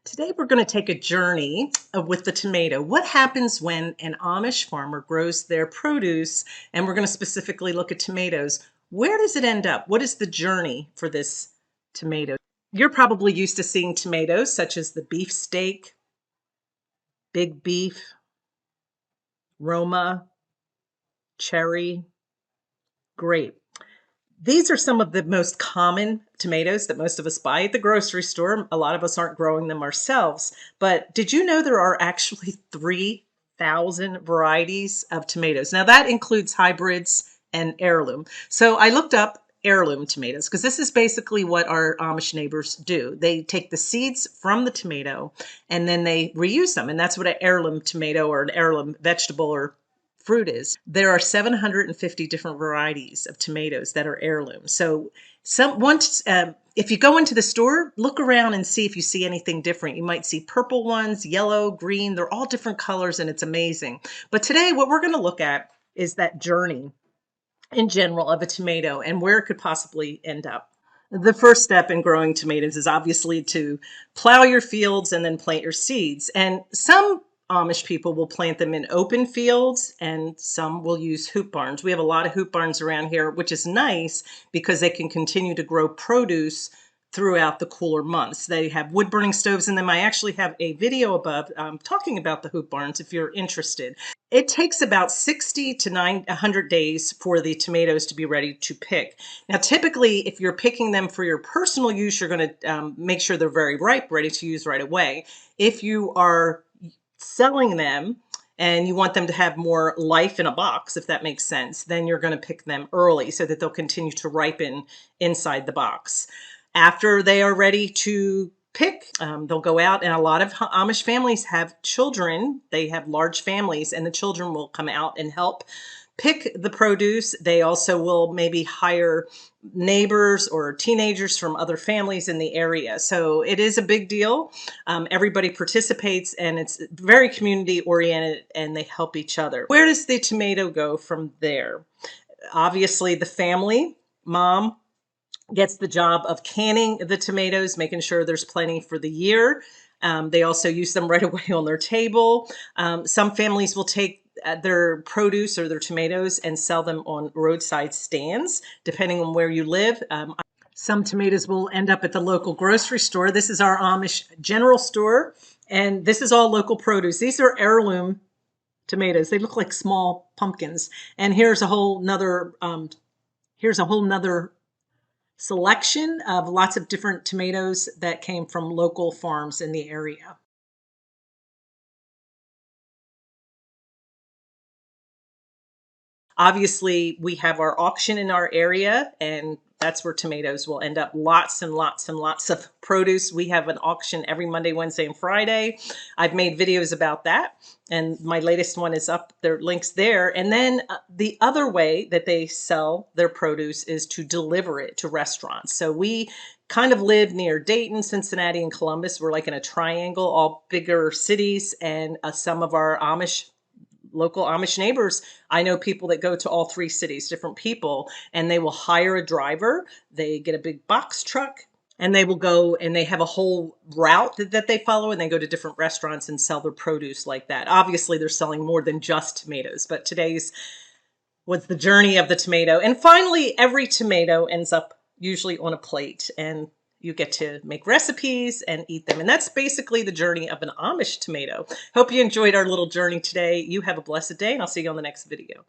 Today we're going to take a journey with the tomato. What happens when an Amish farmer grows their produce, and we're going to specifically look at tomatoes. Where does it end up? What is the journey for this tomato? You're probably used to seeing tomatoes such as the beefsteak, big beef, Roma, cherry, grape. These are some of the most common tomatoes that most of us buy at the grocery store. A lot of us aren't growing them ourselves. But did you know there are actually 3,000 varieties of tomatoes? Now that includes hybrids and heirloom. So I looked up heirloom tomatoes because this is basically what our Amish neighbors do. They take the seeds from the tomato and then they reuse them. And that's what an heirloom tomato or an heirloom vegetable or fruit is. There are 750 different varieties of tomatoes that are heirloom. So if you go into the store, look around and see if you see anything different. You might see purple ones, yellow, green. They're all different colors and it's amazing. But today what we're going to look at is that journey in general of a tomato and where it could possibly end up. The first step in growing tomatoes is obviously to plow your fields and then plant your seeds. And some Amish people will plant them in open fields and some will use hoop barns. We have a lot of hoop barns around here, which is nice because they can continue to grow produce throughout the cooler months. They have wood burning stoves in them. I actually have a video above talking about the hoop barns if you're interested. It takes about 60 to 100 days for the tomatoes to be ready to pick. Now, typically, if you're picking them for your personal use, you're going to make sure they're very ripe, ready to use right away. If you are selling them and you want them to have more life in a box, if that makes sense, then you're going to pick them early so that they'll continue to ripen inside the box. After they are ready to pick, they'll go out, and a lot of Amish families have children. They have large families, and the children will come out and help pick the produce. They also will maybe hire neighbors or teenagers from other families in the area. So it is a big deal. Everybody participates and it's very community oriented and they help each other. Where does the tomato go from there? Obviously the family, mom, gets the job of canning the tomatoes, making sure there's plenty for the year. They also use them right away on their table. Some families will take their produce or their tomatoes and sell them on roadside stands, depending on where you live. Some tomatoes will end up at the local grocery store. This is our Amish general store, and this is all local produce. These are heirloom tomatoes. They look like small pumpkins. And here's a whole nother selection of lots of different tomatoes that came from local farms in the area. Obviously, we have our auction in our area, and that's where tomatoes will end up. Lots and lots and lots of produce. We have an auction every Monday, Wednesday, and Friday. I've made videos about that, and my latest one is up. There are links there. And then the other way that they sell their produce is to deliver it to restaurants. So we kind of live near Dayton, Cincinnati, and Columbus. We're like in a triangle, all bigger cities, and some of our local Amish neighbors, I know people that go to all three cities, different people, and they will hire a driver. They get a big box truck and they will go and they have a whole route that they follow and they go to different restaurants and sell their produce like that. Obviously, they're selling more than just tomatoes, but today's was the journey of the tomato. And finally, every tomato ends up usually on a plate and you get to make recipes and eat them. And that's basically the journey of an Amish tomato. Hope you enjoyed our little journey today. You have a blessed day, and I'll see you on the next video.